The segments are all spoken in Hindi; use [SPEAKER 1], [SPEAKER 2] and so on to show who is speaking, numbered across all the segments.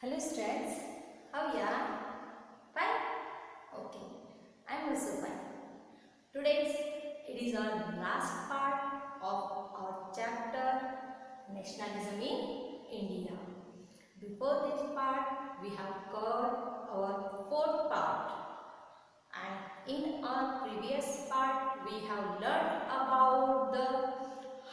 [SPEAKER 1] Hello students, how you are? Fine? Okay, I am also fine. Today it is our last part of our chapter Nationalism in India. Before this part we have covered our fourth part, and in our previous part we have learned about the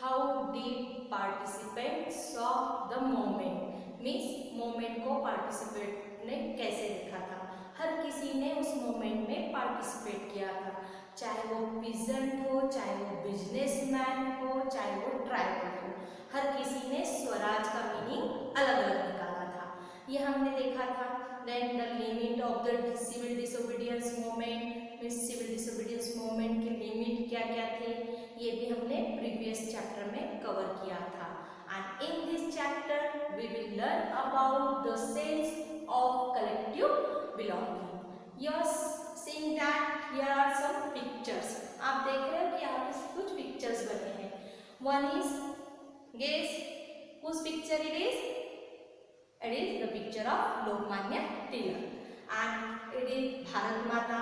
[SPEAKER 1] how did participants saw the movement, means moment को पार्टिसिपेट ने कैसे देखा था। हर किसी ने उस मोमेंट में पार्टिसिपेट किया था, चाहे वो पीजेंट हो, चाहे वो बिजनेसमैन हो, चाहे वो ट्राइबल हो, हर किसी ने स्वराज का मीनिंग अलग अलग निकाला था। ये हमने देखा था। Then the limit of the civil disobedience movement, means civil disobedience movement के लिमिट क्या क्या थे, ये भी हमने प्रीवियस चैप्टर में कवर किया था। And in this chapter we will learn about the sense of collective belonging. You are seeing that here are some pictures. आप देख रहे हो कि यहाँ पे कुछ pictures बने हैं. One is, guess whose picture it is? It is the picture of Lokmanya Tilak and it is Bharat माता.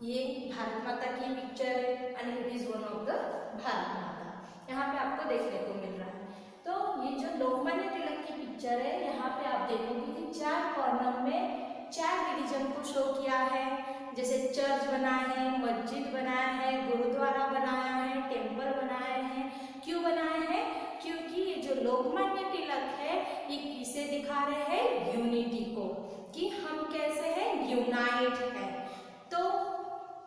[SPEAKER 1] ये भारत माता की पिक्चर है and it is one of the Bharat माता. यहाँ पे आपको देखने को मिल रहा है। तो ये जो लोकमान्य तिलक की पिक्चर है, यहाँ पे आप देखोगे कि चार कॉर्नर में चार रिलीजन को शो किया है, जैसे चर्च बनाया है, मस्जिद बनाया है, गुरुद्वारा बनाया है, टेम्पल बनाया है। क्यों बनाया है? क्योंकि ये जो लोकमान्य तिलक है ये किसे दिखा रहे हैं? यूनिटी को, कि हम कैसे हैं, यूनाइट है। तो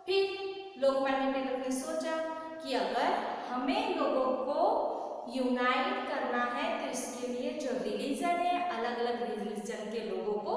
[SPEAKER 1] फिर लोकमान्य तिलक ने सोचा कि अगर हमें लोगों को यूनाइट करना है तो इसके लिए जो रिलीजन है, अलग अलग रिलीजन के लोगों को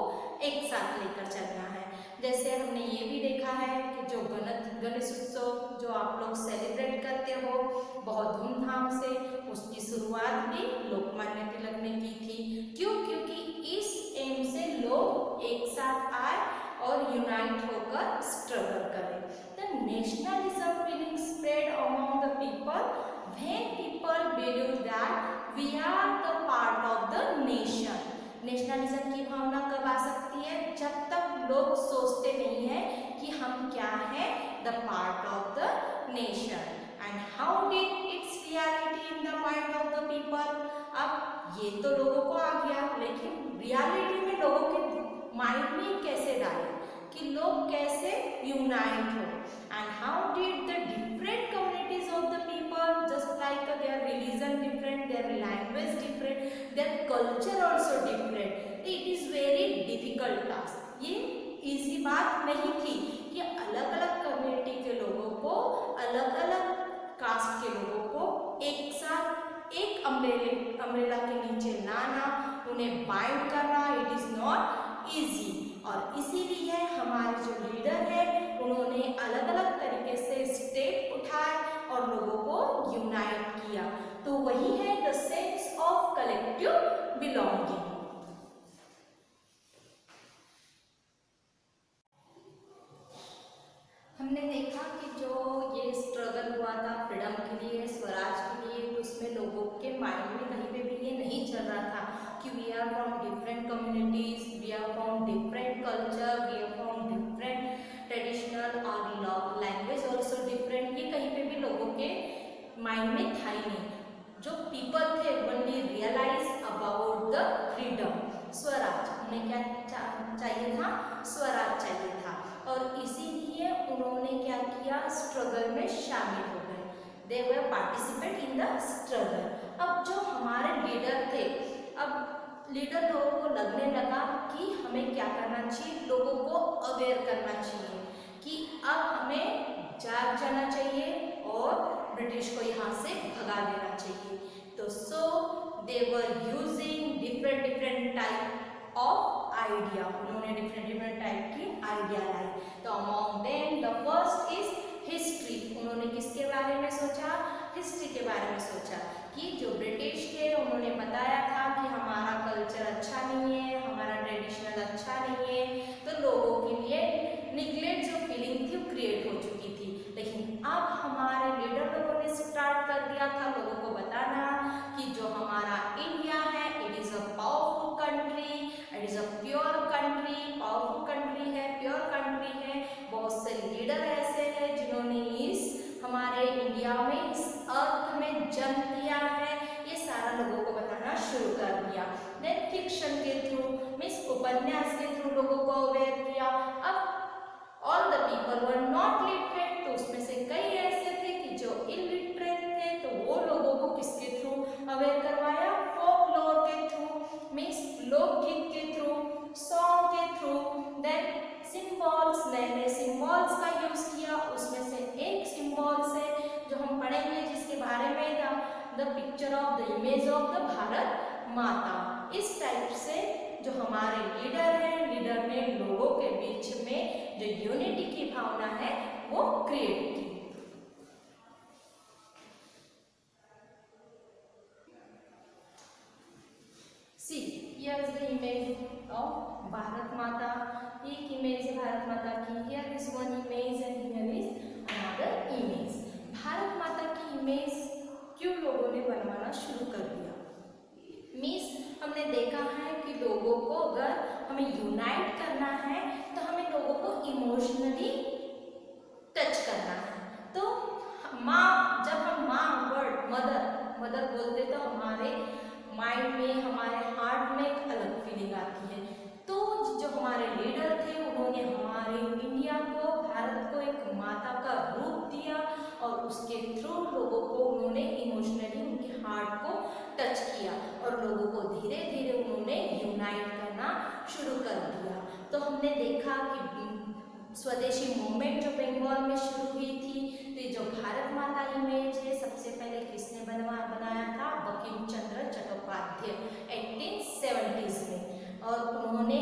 [SPEAKER 1] एक साथ लेकर चलना है। जैसे हमने ये भी देखा है कि जो गणेश उत्सव जो आप लोग सेलिब्रेट करते हो बहुत धूमधाम से, उसकी शुरुआत भी लोकमान्य तिलक ने की थी। क्यों? क्योंकि इस एम से लोग एक साथ आए और यूनाइट होकर स्ट्रगल करें। The nationalism feeling spread among the people when people believe that we are the part of the nation. Nationalism की भावना कब आ सकती है? जब तक लोग सोचते नहीं हैं कि हम क्या हैं, the part of the nation. And how did its reality in the mind of the people? अब ये तो लोगों को आ गया, लेकिन रियलिटी में लोगों के माइंड में कैसे डाले कि लोग कैसे यूनाइट हो। And how did the different communities of the people, just like their religion different, their language different, their culture also different, it is very difficult task. ये इजी बात नहीं थी कि अलग अलग कम्युनिटी के लोगों को, अलग अलग कास्ट के लोगों को एक साथ एक अम्ब्रेला के नीचे लाना, उन्हें बाइंड करना, इट इज नॉट इजी। और इसीलिए हमारे जो लीडर है उन्होंने अलग अलग तरीके से स्टेप उठाए और लोगों को यूनाइट किया। तो वही है the sense of collective belonging. हमने देखा कि जो ये स्ट्रगल हुआ था फ्रीडम के लिए, स्वराज के लिए, तो इसमें लोगों के माइंड में कहीं पे भी ये नहीं चल रहा था कि we are from different communities, we are from different culture, we are from different traditional और लैंग्वेज ऑल्सो डिफरेंट। ये कहीं पे भी लोगों के माइंड में था ही नहीं। जो पीपल थे only realise about the freedom, swaraj. उन्हें क्या चाहिए था? स्वराज चाहिए था। और इसीलिए उन्होंने क्या किया? स्ट्रगल में शामिल हो गए। दे वर पार्टिसिपेट इन द स्ट्रगल। अब जो हमारे लीडर थे, अब लीडर लोगों को लगने लगा कि हमें क्या करना चाहिए, लोगों को अवेयर करना चाहिए कि अब हमें जाग जाना चाहिए और ब्रिटिश को यहाँ से भगा देना चाहिए। तो so they were using different type of idea. उन्होंने डिफरेंट टाइप की आइडिया लाई। तो among them the first is history. उन्होंने किसके बारे में सोचा? हिस्ट्री के बारे में सोचा कि जो ब्रिटिश थे उन्होंने बताया था कि हमारा कल्चर अच्छा नहीं है, हमारा ट्रेडिशनल अच्छा नहीं है, तो लोगों के लिए निगलेक्ट जो फीलिंग थी वो क्रिएट हो चुकी थी। लेकिन अब हमारे लीडर लोगों ने स्टार्ट कर दिया था लोगों को बताना कि जो हमारा इंडिया है, it is a powerful country, it is a उपन्यास के थ्रू लोगों को अवेयर किया। अब all the people were not literate, तो उसमें से कई ऐसे थे कि जो इलिटरेट थे, तो वो लोगों को किसके थ्रू अवेयर करवाया, फोकलोर के थ्रू, मीन्स लोकगीत के थ्रू, सॉन्ग के थ्रू, देन सिंबल्स, नए नए सिंबल्स का यूज किया। उसमें से एक सिंबल्स है जो हम पढ़ेंगे जिसके बारे में था the picture of the image of the Bharat माता। इस टाइप से जो हमारे लीडर हैं, लीडर ने लोगों के बीच में जो यूनिटी की भावना है वो क्रिएट की। See here is the image of Bharat माता। एक इमेज है भारत माता की, here is one image and here is another image. Bharat माता की इमेज क्यों लोगों ने बनवाना शुरू कर दिया, मीन्स हमने देखा है कि लोगों को अगर हमें यूनाइट करना है तो हमें लोगों को इमोशनली टच करना है। तो माँ, जब हम माँ वर्ड मदर बोलते तो हमारे माइंड में, हमारे हार्ट में एक अलग फीलिंग आती है। तो जो हमारे लीडर थे उन्होंने हमारे इंडिया को, भारत को एक माता का रूप दिया और उसके थ्रू लोगों को उन्होंने इमोशनली उनके हार्ट को टच किया और लोगों को धीरे धीरे उन्होंने यूनाइट करना शुरू कर दिया। तो हमने देखा कि स्वदेशी मूवमेंट जो बंगाल में शुरू हुई थी, तो ये जो भारत माता इमेज है सबसे पहले किसने बनाया था, बंकिम चंद्र चट्टोपाध्याय 1870s में, और उन्होंने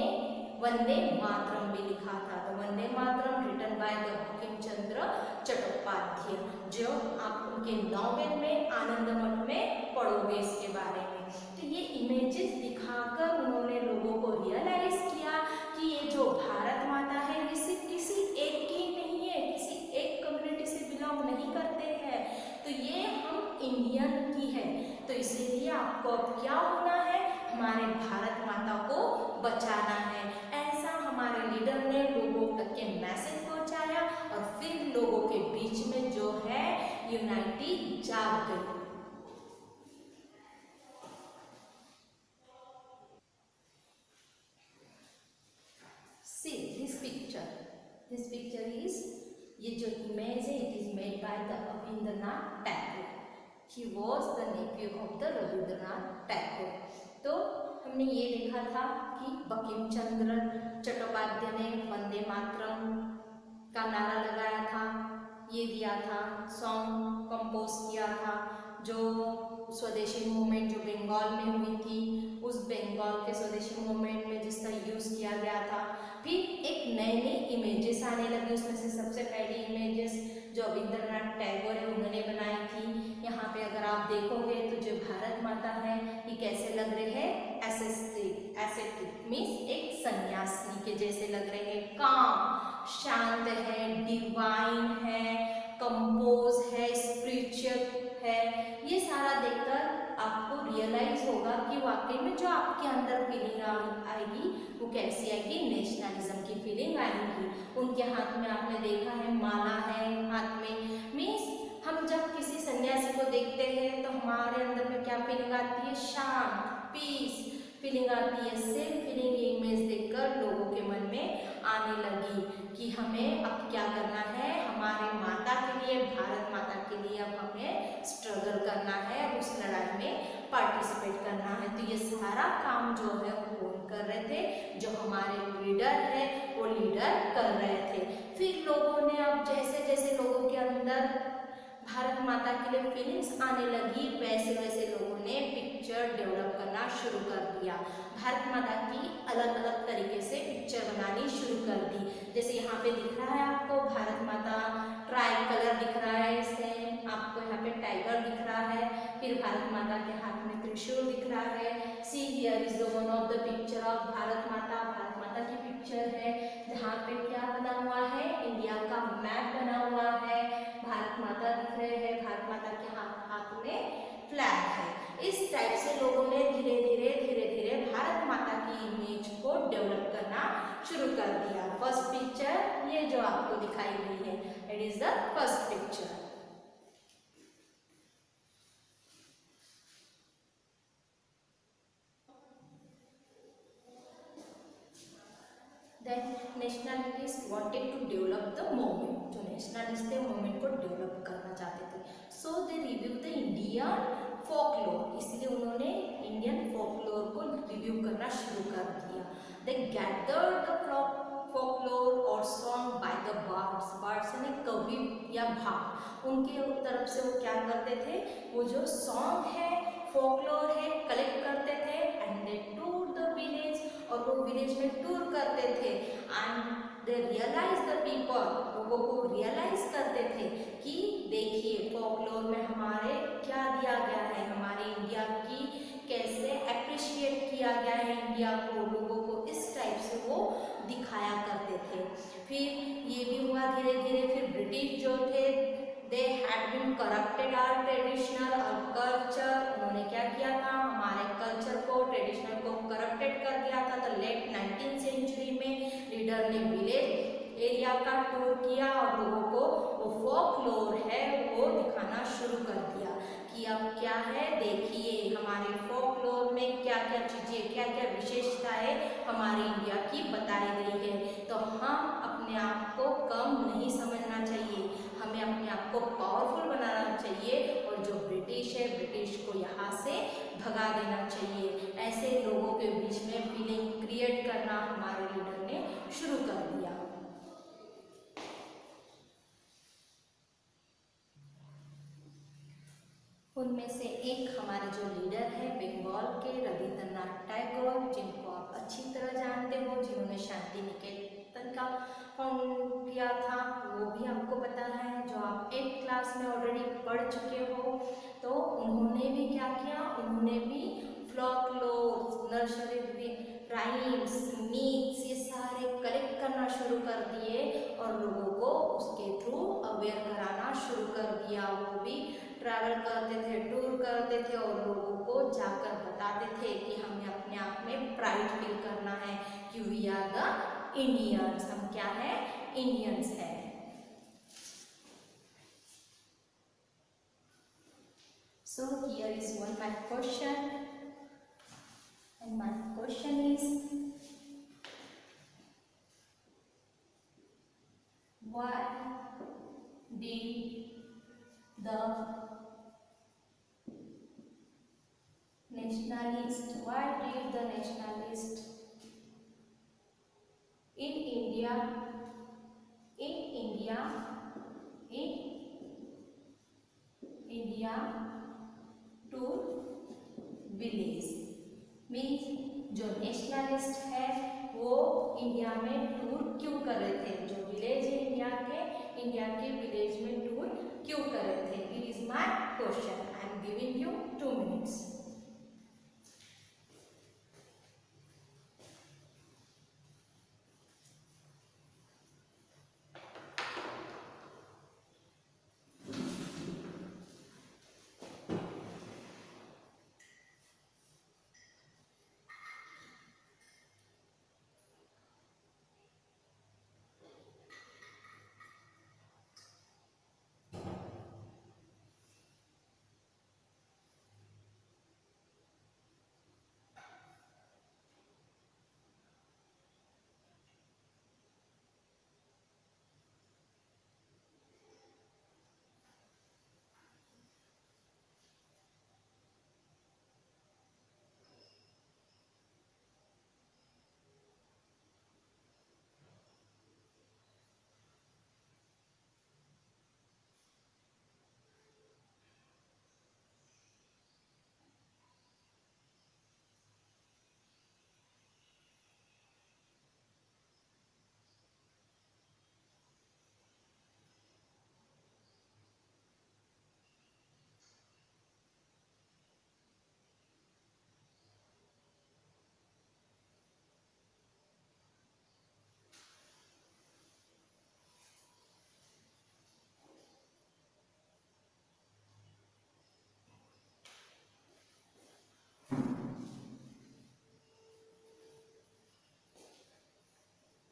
[SPEAKER 1] वंदे मातरम भी लिखा था। तो Vande Mataram written by the Bankim Chandra Chattopadhyay, जो आप उनके नॉवेल में आनंद मठ में पढ़ोगे इसके बारे में। तो ये इमेजेस दिखाकर उन्होंने लोगों को रियलाइज किया कि ये जो भारत माता है ये सिर्फ किसी एक की नहीं है, किसी एक कम्युनिटी से बिलोंग नहीं करते हैं, तो ये हम इंडियन की है। तो इसीलिए आपको अब क्या होना है, हमारे भारत माता को बचाना है। ऐसा हमारे लीडर ने लोगों तक के मैसेज पहुंचाया और फिर लोगों के बीच में जो है यूनाइटी जाग गई। See this picture is, ये जो इमेज है it is made by the Rabindranath Tagore. He was the nephew of the Rabindranath Tagore. तो हमने ये देखा था कि बंकिम चंद्र चट्टोपाध्याय ने वंदे मातरम का नारा लगाया था, ये दिया था, सॉन्ग कंपोज किया था, जो स्वदेशी मूवमेंट जो बंगाल में हुई थी उस बंगाल के स्वदेशी मूवमेंट में जिसका यूज़ किया गया था। फिर एक नए नए इमेजेस आने लगे, उसमें से सबसे पहली इमेजेस जो रविंद्रनाथ टैगोर है उन्होंने बनाई थी। यहाँ पे अगर आप देखोगे तो जो भारत माता है ये कैसे लग रहे हैं, एसेटिक मीन्स एक सन्यासिनी के जैसे लग रहे हैं, काम, शांत है, डिवाइन है, कंपोज है, स्पिरिचुअल है। ये सारा देखकर आपको रियलाइज होगा कि वाकई में जो आपके अंदर फीलिंग आएगी वो कैसी आएगी, नेशनलिज्म की फीलिंग आएगी। उनके हाथ में आपने देखा है माला है हाथ में, मीन्स हम जब किसी सन्यासी को देखते हैं तो हमारे अंदर में क्या फीलिंग आती है, शांत, पीस फीलिंग आती है। सेम फीलिंग ये इमेज देखकर लोगों के मन में आने लगी कि हमें अब क्या करना है, हमारे माता के लिए, भारत माता के लिए अब हमें स्ट्रगल करना है, उस लड़ाई में पार्टिसिपेट करना है। तो ये सारा काम जो है वो कौन कर रहे थे, जो हमारे लीडर है वो लीडर कर रहे थे। फिर लोगों ने अब जैसे जैसे लोगों के अंदर भारत माता के लिए फीलिंग्स आने लगी, वैसे वैसे लोगों ने पिक्चर डेवलप करना शुरू कर दिया। भारत माता की अलग अलग तरीके से पिक्चर बनानी शुरू कर दी। जैसे यहाँ पे दिख रहा है आपको भारत माता, ट्राई कलर दिख रहा है, इसमें आपको यहाँ पे टाइगर दिख रहा है, फिर भारत माता के हाथ में त्रिशूल दिख रहा है। See here is the one of the picture of Bharat माता। भारत माता की पिक्चर है जहाँ पे क्या बना हुआ है, इंडिया का मैप बना हुआ है, भारत माता दिख रहे हैं, भारत माता के हाथ में फ्लैग है। इस टाइप से लोगों ने धीरे धीरे भारत माता की इमेज को डेवलप करना शुरू कर दिया। फर्स्ट पिक्चर ये जो आपको दिखाई गई है, it is the first picture. Then nationalist wanted to develop the movement, जो नेशनलिस्ट थे मूवमेंट को डेवलप करना चाहते थे. So they review the Indian folklore, इसलिए उन्होंने इंडियन फोकलोर को रिव्यू करना शुरू कर दिया. दे गैदर्ड द फोकलोर और song by the birds, birds यानी कवि या भाग, उनके तरफ से वो क्या करते थे, वो जो सॉन्ग है फोकलोर है कलेक्ट करते थे. And they tour the village, और वो विलेज में टूर करते थे. And they realise the people, लोगों को रियलाइज करते थे कि देखिए फोकलोर में हमारे क्या दिया गया है, हमारे इंडिया की कैसे अप्रिशिएट किया गया है इंडिया को, लोगों को इस टाइप से वो दिखाया करते थे. फिर ये भी हुआ धीरे धीरे. फिर ब्रिटिश जो थे they had been corrupted our traditional और कल्चर, उन्होंने क्या किया था, हमारे कल्चर को ट्रेडिशनल को करप्टेड कर दिया था. तो लेट 19th सेंचुरी में लीडर ने विलेज एरिया का टूर किया और लोगों को वो फोकलोर है वो दिखाना शुरू कर दिया कि अब क्या है, देखिए हमारे फोकलोर में क्या क्या चीज़ें, क्या क्या विशेषताएं हमारे इंडिया की बताई गई है. तो हम अपने आप को कम नहीं समझना चाहिए, हमें अपने आप को पावरफुल बनाना चाहिए और जो ब्रिटिश है ब्रिटिश को यहाँ से भगा देना चाहिए. ऐसे लोगों के बीच में फीलिंग क्रिएट करना हमारे लीडर ने शुरू कर दिया. उनमें से एक हमारे जो लीडर है बंगाल के रविंद्रनाथ टैगोर, जिनको आप अच्छी तरह जानते हो, जिन्होंने शांति निकेतन का फाउंड किया था, वो भी आपको पता है, जो आप 8th क्लास में ऑलरेडी पढ़ चुके हो. तो उन्होंने भी क्या किया, उन्होंने भी फोकलोर, नर्सरी राइम्स, मीथ्स, ये सारे कलेक्ट करना शुरू कर दिए और लोगों को उसके थ्रू अवेयर कराना शुरू कर दिया. वो भी ट्रैवल करते थे, टूर करते थे और लोगों को जाकर बताते थे कि हमें अपने आप में प्राइड फील करना है कि वी आर द इंडियंस, हम क्या है, इंडियंस है. So here is one my question and my question is why did the nationalist in India to village, means जो नेशनलिस्ट है वो इंडिया में टूर क्यों कर रहे थे, जो विलेज है इंडिया के विलेज में टूर क्यों कर रहे थे. It is my question. I am giving you 2 minutes.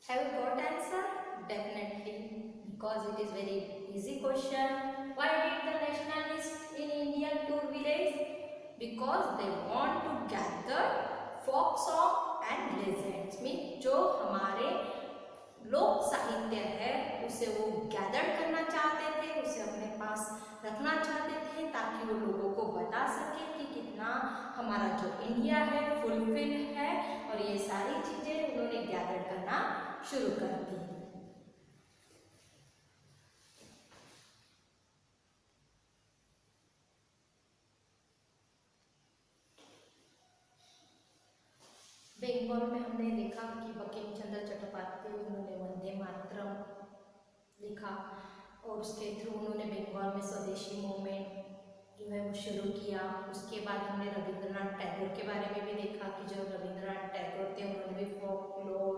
[SPEAKER 1] Have you got answer? Definitely, because it is very easy question. Why did the nationalists in India tour village? Because they want to gather folk song and legends. Means जो हमारे सत्य है उसे वो गैदर करना चाहते थे, उसे अपने पास रखना चाहते थे, ताकि वो लोगों को बता सके कि कितना हमारा जो इंडिया है फुलफिल है। और ये सारी चीज़ें उन्होंने गैदर करना शुरू कर दी। बंगाल में हमने देखा कि बंकिम चंद्र चट्टोपाध्याय उन्होंने वंदे मातरम लिखा और उसके थ्रू उन्होंने बंगाल में स्वदेशी मूवमेंट जो है वो शुरू किया। उसके बाद हमने रविंद्रनाथ टैगोर के बारे में भी देखा कि जो रविंद्रनाथ टैगोर थे उन्होंने भी फोकलोर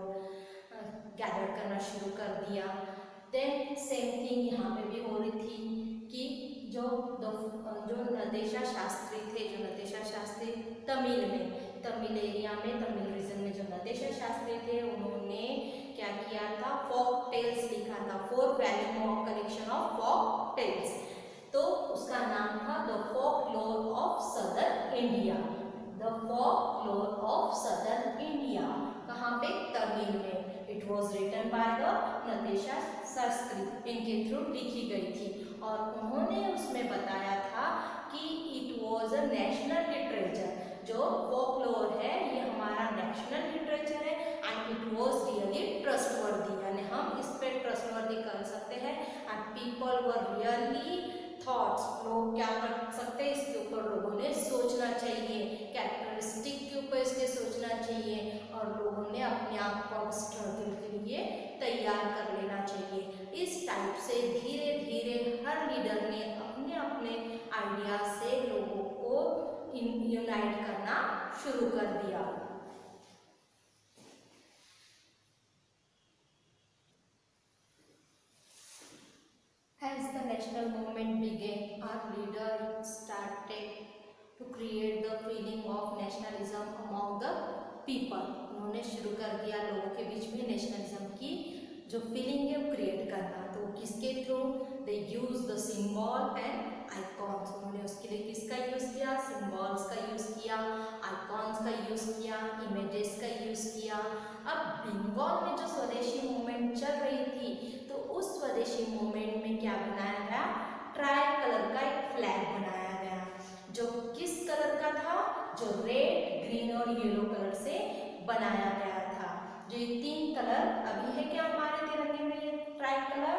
[SPEAKER 1] गैदर करना शुरू कर दिया। देन सेम थिंग यहाँ पे भी हो रही थी कि जो नदेशा शास्त्री थे, जो नदेशा शास्त्री तमिल एरिया में, तमिल रीजन में जो नदेशा शास्त्री थे उन्होंने क्या किया था, फोक टेल्स लिखा था, 4 volume of collection of folk tales. तो उसका नाम था the folklore of southern India. The folklore of southern India कहाँ पे, तमिल में। It was written by the Natesa Sastri, इनके थ्रू लिखी गई थी। और उन्होंने उसमें बताया था कि it was a national literature. जो फोकलोर है ये हमारा नेशनल लिटरेचर है and it was really trustworthy, यानी हम इस पे ट्रस्टवर्दी कर सकते हैं। And people were really thoughts, लोग क्या कर सकते हैं इसके ऊपर, लोगों ने सोचना चाहिए, कैरेक्टरिस्टिक के ऊपर इसके सोचना चाहिए और लोगों ने अपने आप को स्ट्रगल के लिए तैयार कर लेना चाहिए। इस टाइप से धीरे धीरे हर लीडर ने अपने अपने आइडिया से लोगों को यूनाइट करना शुरू कर दिया। As the national movement began, our leader started to create the feeling of nationalism among the people. उन्होंने शुरू कर दिया लोगों के बीच में नेशनलिज्म की जो फीलिंग है वो क्रिएट करना। तो किसके through, they use the symbol and icons. उन्होंने उसके लिए किसका यूज किया, सिंबल्स का यूज किया, आइकॉन्स का यूज किया, इमेजेस का यूज किया। अब बंगाल में जो स्वदेशी मूवमेंट चल रही थी तो उस स्वदेशी मूवमेंट में क्या बनाया गया, ट्राई कलर का एक फ्लैग बनाया गया, जो किस कलर का था, जो रेड, ग्रीन और येलो कलर से बनाया गया था। जो ये 3 कलर अभी है क्या हमारे तिरंगे में, ये ट्राई कलर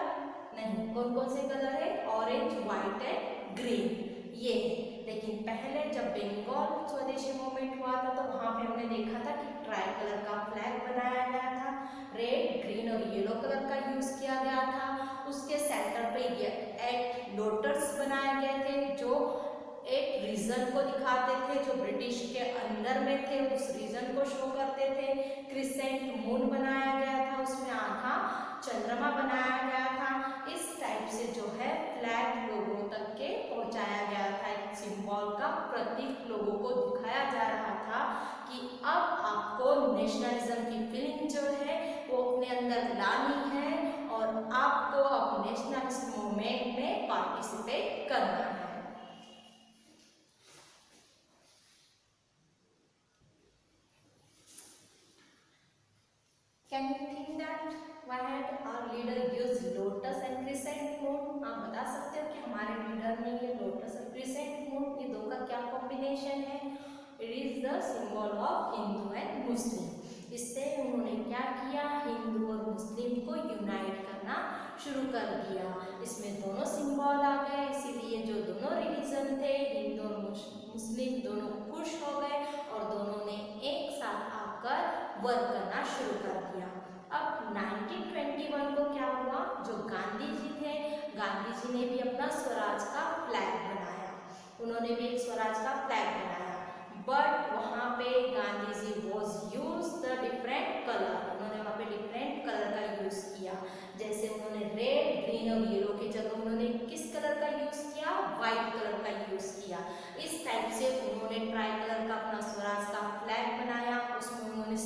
[SPEAKER 1] नहीं, कौन कौन से कलर है, ऑरेंज, व्हाइट एंड ग्रीन, ये है। लेकिन पहले जब बंगाल स्वदेशी मूवमेंट हुआ था तो वहां पे हमने देखा था कि ट्राई कलर का फ्लैग बनाया गया था, रेड, ग्रीन और येलो कलर का यूज किया गया था। उसके सेंटर पे 8 लोटस बनाए गए थे जो एक रीजन को दिखाते थे, जो ब्रिटिश के अंदर में थे उस रीजन को शो करते थे। क्रिसेंट मून बनाया गया था, उसमें आधा चंद्रमा बनाया गया था। इस टाइप से जो है फ्लैग लोगों तक के पहुंचाया गया था, एक सिंबल का प्रतीक लोगों को दिखाया जा रहा था कि अब आपको नेशनलिज्म की फीलिंग जो है वो अपने अंदर लानी है और आपको अब नेशनलिस्ट मूवमेंट में पार्टिसिपेट करना है। Can you think that why had our leader used lotus and crescent moon? आप बता सकते हो कि हमारे लीडर ने ये लोटस और क्रिसेंट मून, ये दो का क्या कॉम्बिनेशन है? It is the symbol of Hindu and Muslim. इससे उन्होंने क्या किया, हिंदू और मुस्लिम को यूनाइट करना शुरू कर दिया। इसमें दोनों सिंबल आ गए, इसीलिए जो दोनों रिलीजन थे, हिंदू और मुस्लिम, दोनों खुश हो गए और दोनों ने एक साथ आकर वर्क करना शुरू कर दिया। अब 1921 को क्या हुआ, जो गांधी जी थे, गांधी जी ने भी अपना स्वराज का फ्लैग बनाया, उन्होंने भी एक स्वराज का फ्लैग बनाया। बट वहाँ पे Gandhi ji was use the different colour, उन्होंने वहाँ पे डिफरेंट कलर का यूज किया। जैसे उन्होंने रेड, ग्रीन और येलो की जगह उन्होंने किस कलर का यूज किया, व्हाइट कलर का यूज किया। इस टाइप से उन्होंने ट्राई कलर का अपना स्वराज का फ्लैग बनाया, उसमें उन्होंने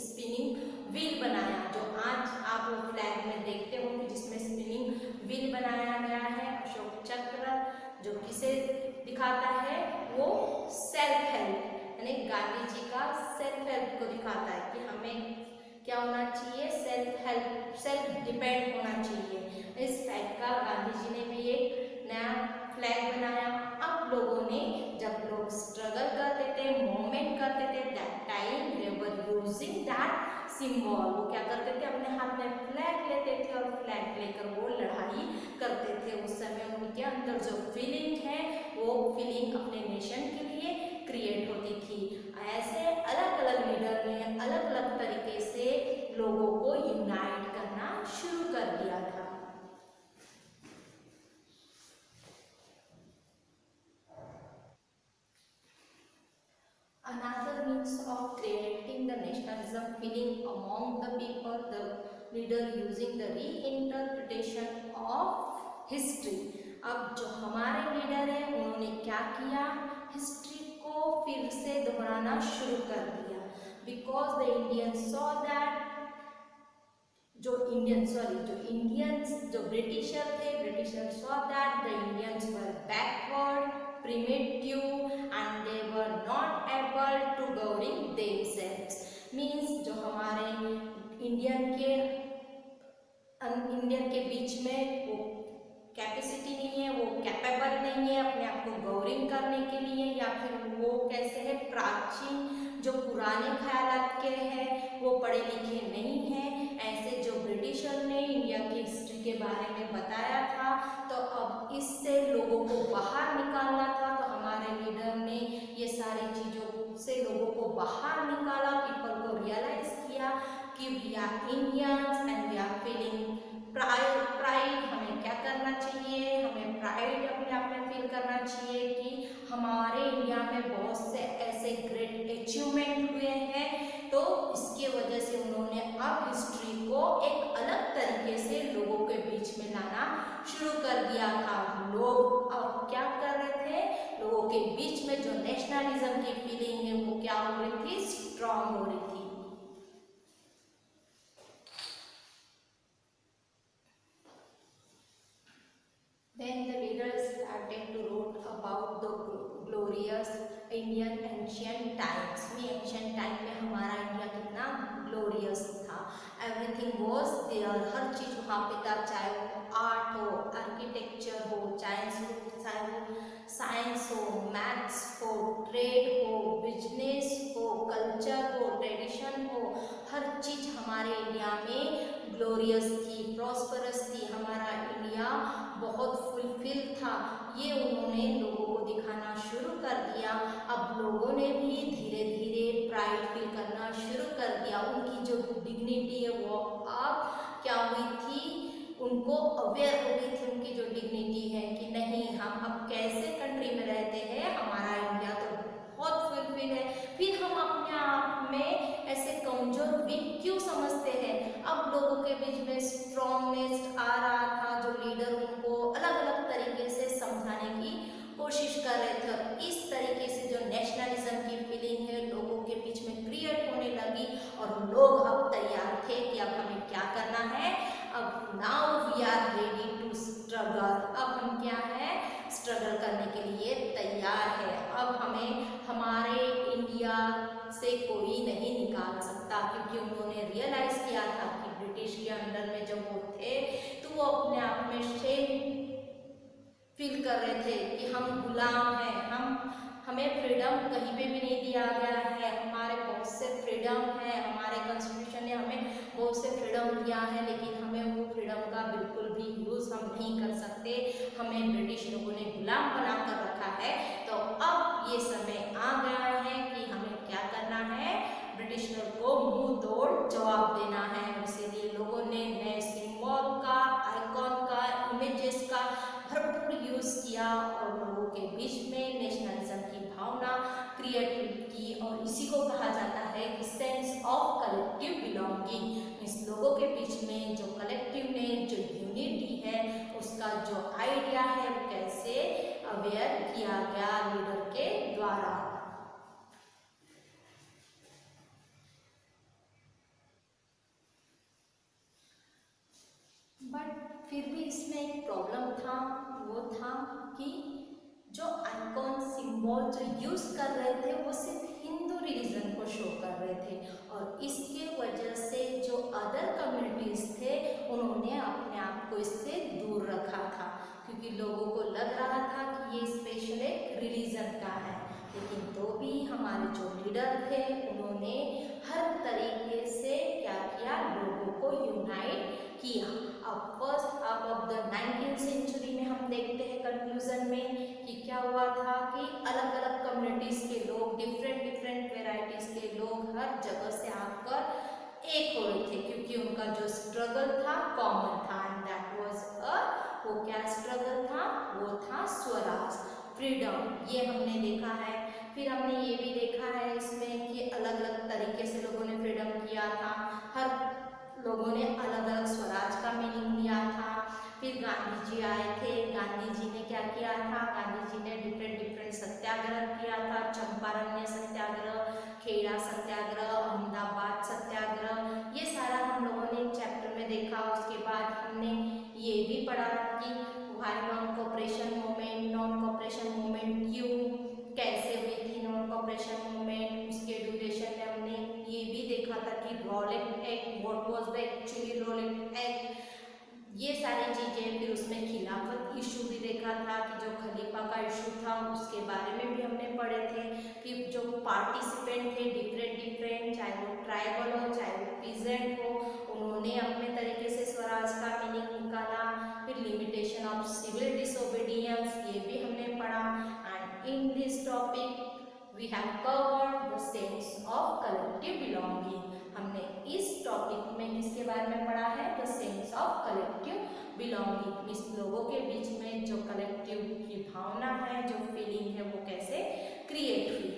[SPEAKER 1] स्पिनिंग व्हील बनाया, जो आज आप लोग फ्लैग में देखते हो कि जिसमें स्पिनिंग व्हील बनाया गया है। अशोक चक्र जो किसे दिखाता है, वो सेल्फ हेल्प, यानी गांधी जी का सेल्फ हेल्प को दिखाता है कि हमें क्या होना चाहिए, सेल्फ सेल्फ डिपेंड होना चाहिए। इस टाइप का गांधी जी ने भी एक नया फ्लैग बनाया। अब लोगों ने, जब लोग स्ट्रगल करते थे, मूवमेंट करते थे, that time they were using that symbol. वो क्या करते थे, अपने हाथ में फ्लैग लेते थे और फ्लैग लेकर वो लड़ाई करते थे। उस समय उनके अंदर जो फीलिंग है वो फीलिंग अपने नेशन के लिए क्रिएट होती थी। ऐसे अलग अलग लीडर ने अलग अलग तरीके से लोगों को यूनाइट करना शुरू कर दिया था। Another means of creating the nationalism feeling among the people, the leader using the reinterpretation of history. अब जो हमारे लीडर हैं उन्होंने क्या किया, हिस्ट्री को फिर से दोहराना शुरू कर दिया। Because the Indians saw that, जो इंडियंस जो ब्रिटिशर थे, britisher saw that the Indians were backward, primitive and they were not able to govern themselves. Means जो हमारे इंडियन के बीच में वो कैपेसिटी नहीं है, वो कैपेबल नहीं है अपने आप को गवर्न करने के लिए, या फिर वो कैसे है, प्राचीन जो पुराने ख्यालात के हैं, वो पढ़े लिखे नहीं हैं। ऐसे जो ब्रिटिशर ने इंडिया की हिस्ट्री के बारे में बताया था, तो अब इससे लोगों को बाहर निकालना था। तो हमारे लीडर ने ये सारी चीज़ों से लोगों को बाहर निकाला, पीपल को रियलाइज किया कि we are Indians and we are feeling pride. हमें क्या करना चाहिए, हमें प्राइड अपने आप में फील करना चाहिए कि हमारे इंडिया में बहुत से ऐसे ग्रेट अचीवमेंट हुए हैं। तो इसके वजह से उन्होंने अब हिस्ट्री को एक अलग तरीके से लोगों के बीच में लाना शुरू कर दिया था। लोग अब क्या कर रहे थे, लोगों के बीच में जो नेशनलिज्म की फीलिंग है वो क्या हो रही थी, स्ट्रांग हो रही थी। Then the leaders started to write about the glorious Indian ancient times. में ancient time में हमारा इंडिया कितना ग्लोरियस था, एवरीथिंग वॉज देयर, हर चीज़ वहाँ पे था, चाहे वो आर्ट हो, आर्किटेक्चर हो, चाहे वो साइंस हो, मैथ्स हो, ट्रेड हो, बिजनेस हो, कल्चर हो, ट्रेडिशन हो, हर चीज़ हमारे इंडिया में ग्लोरियस थी, प्रॉस्परस थी। हमारा इंडिया बहुत फुलफिल था। ये उन्होंने लोगों को दिखाना शुरू कर दिया। अब लोगों ने भी धीरे धीरे प्राइड फील करना शुरू कर दिया। उनकी जो डिग्निटी है वो अब क्या हुई थी, उनको अवेयर हो गई थी उनकी जो डिग्निटी है कि नहीं, हम अब कैसे कंट्री में रहते हैं, हमारा इंडिया तो बहुत फुलफिल है। फिर हम अपने आप में ऐसे कमजोर वीक क्यों समझते हैं। अब लोगों के बीच में स्ट्रॉन्गनेस आ रहा था। जो लीडर उनको अलग अलग तरीके से समझाने की कोशिश कर रहे थे। इस तरीके से जो नेशनलिज्म की फीलिंग है लोगों के बीच में क्रिएट होने लगी और लोग अब तैयार थे कि अब हमें क्या करना है। अब now we are ready to struggle. अब हम क्या है, स्ट्रगल करने के लिए तैयार है। अब हमें हमारे इंडिया से कोई नहीं निकाल सकता, क्योंकि उन्होंने रियलाइज किया था कि ब्रिटिश के अंडर में जब वो थे तो वो अपने आप में शेम फील कर रहे थे कि हम गुलाम हैं, हमें फ्रीडम कहीं पे भी नहीं दिया गया है। हमारे बहुत से फ्रीडम है, हमारे कॉन्स्टिट्यूशन ने हमें बहुत से फ्रीडम दिया है, लेकिन हमें वो फ्रीडम का बिल्कुल भी यूज़ हम नहीं कर सकते। हमें ब्रिटिश लोगों ने गुलाम बना कर रखा है। तो अब ये समय आ गया है कि हमें क्या करना है, ब्रिटिशर को मुंह तोड़ जवाब देना है। इसीलिए लोगों ने नए सिंबल का, आइकॉन का, इमेजेस का भरपूर यूज़ किया और लोगों के बीच में नेशनलिज्म की भावना क्रिएट की। और इसी को कहा जाता है कि सेंस ऑफ कलेक्टिव बिलोंगिंग। इस लोगों के बीच में जो कलेक्टिवनेस, जो यूनिटी है, उसका जो आइडिया है वो कैसे अवेयर किया गया लीडर के द्वारा। बट फिर भी इसमें एक प्रॉब्लम था, वो था कि जो आइकॉन सिंबल जो यूज़ कर रहे थे वो सिर्फ हिंदू रिलीजन को शो कर रहे थे, और इसके वजह से जो अदर कम्युनिटीज़ उन्होंने अपने आप को इससे दूर रखा था, क्योंकि लोगों को लग रहा था कि ये स्पेशल एक रिलीजन का है। लेकिन तो भी हमारे जो लीडर थे उन्होंने हर तरीके से क्या किया, लोगों को यूनाइट किया। अब द 19th सेंचुरी में हम देखते हैं कंक्लूजन में कि क्या हुआ था कि अलग अलग कम्युनिटीज के लोग, डिफरेंट डिफरेंट वेराइटीज के लोग हर जगह से आकर एक हो रहे थे, क्योंकि उनका जो स्ट्रगल था कॉमन था, एंड दैट वाज वो क्या स्ट्रगल था, वो था स्वराज, फ्रीडम। ये हमने देखा है। फिर हमने ये भी देखा है इसमें कि अलग अलग तरीके से लोगों ने फ्रीडम किया था, हर लोगों ने अलग अलग स्वराज का मीनिंग लिया था। फिर गांधी जी आए थे, गांधी जी ने क्या किया था, गांधी जी ने डिफरेंट डिफरेंट सत्याग्रह किया था, चंपारण्य सत्याग्रह, खेड़ा सत्याग्रह, अहमदाबाद सत्याग्रह, ये सारा हम लोगों ने चैप्टर में देखा। उसके बाद हमने ये भी पढ़ा कि why non cooperation movement, non cooperation movement क्यों, कैसे हुई थी नॉन कोऑपरेशन मूवमेंट, उसके ड्यूरेशन में हमने ये भी देखा था कि Rowlatt act, what was the actually Rowlatt act, ये सारी चीजें। फिर उसमें खिलाफत इशू भी देखा था कि जो खलीफा का इशू था उसके बारे में भी हमने पढ़े थे। फिर जो पार्टिसिपेंट थे डिफरेंट, चाहे वो ट्राइबल हो चाहे वो पीजेंट हो, उन्होंने अपने तरीके से स्वराज का मीनिंग निकाला। फिर लिमिटेशन ऑफ सिविल डिसोबीडियंस, ये भी हमने पढ़ा। And in this topic we have covered the sense of collective belonging. हमने इस टॉपिक में किसके बारे में पढ़ा है, the sense of collective belonging. इस लोगों के बीच में जो कलेक्टिव की भावना है, जो फीलिंग है, वो कैसे क्रिएट हुई।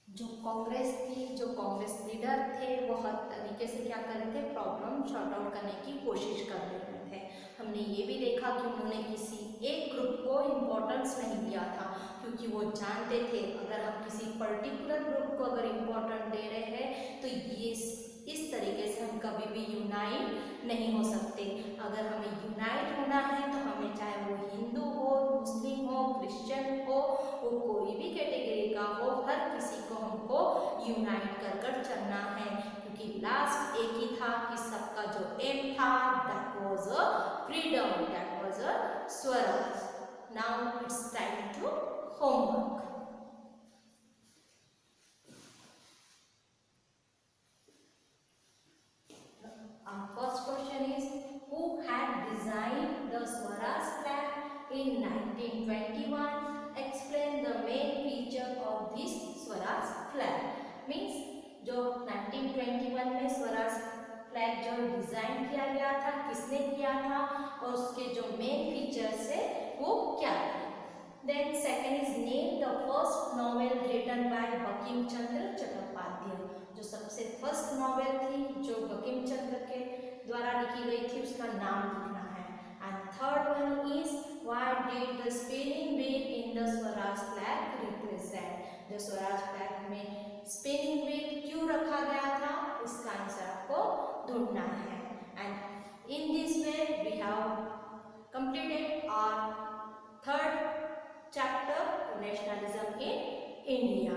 [SPEAKER 1] जो कांग्रेस थी, जो कांग्रेस लीडर थे, वो हर तरीके से क्या कर रहे थे, प्रॉब्लम सॉर्ट आउट करने की कोशिश कर रहे थे। हमने ये भी देखा कि उन्होंने किसी एक ग्रुप को इम्पोर्टेंस नहीं दिया था, क्योंकि वो जानते थे अगर हम किसी पर्टिकुलर ग्रुप को अगर इम्पोर्टेंस दे रहे हैं तो ये इस तरीके से हम कभी भी यूनाइट नहीं हो सकते। अगर हमें यूनाइट होना है तो हमें, चाहे वो हिंदू हो, मुस्लिम हो, क्रिश्चियन हो, वो कोई भी कैटेगरी का हो, हर किसी को हमको यूनाइट कर कर चलना है, क्योंकि लास्ट एक ही था कि सबका जो एम था, that was a freedom, that was a swaraj. Now it's time to homework. Our first question is, who had designed the Swaraj flag in 1921? Explain the main feature of this Swaraj flag. Means जो 1921 में स्वराज फ्लैग जो डिजाइन किया गया था, किसने किया था और उसके जो मेन फीचर्स है वो क्या थे। Then second is, name the first novel written by Bankim Chandra Chattopadhyay. जो सबसे फर्स्ट नॉवेल थी जो बंकिम चंद्र के द्वारा लिखी गई थी, उसका नाम लिखना है। And third one is, why did the spelling wheel in the swaraj flag represent. जो स्वराज फ्लैग में स्पेलिंग व्हील क्यों रखा गया था, इसका आंसर आपको ढूंढना है। And in this way we have completed our third chapter, nationalism in India.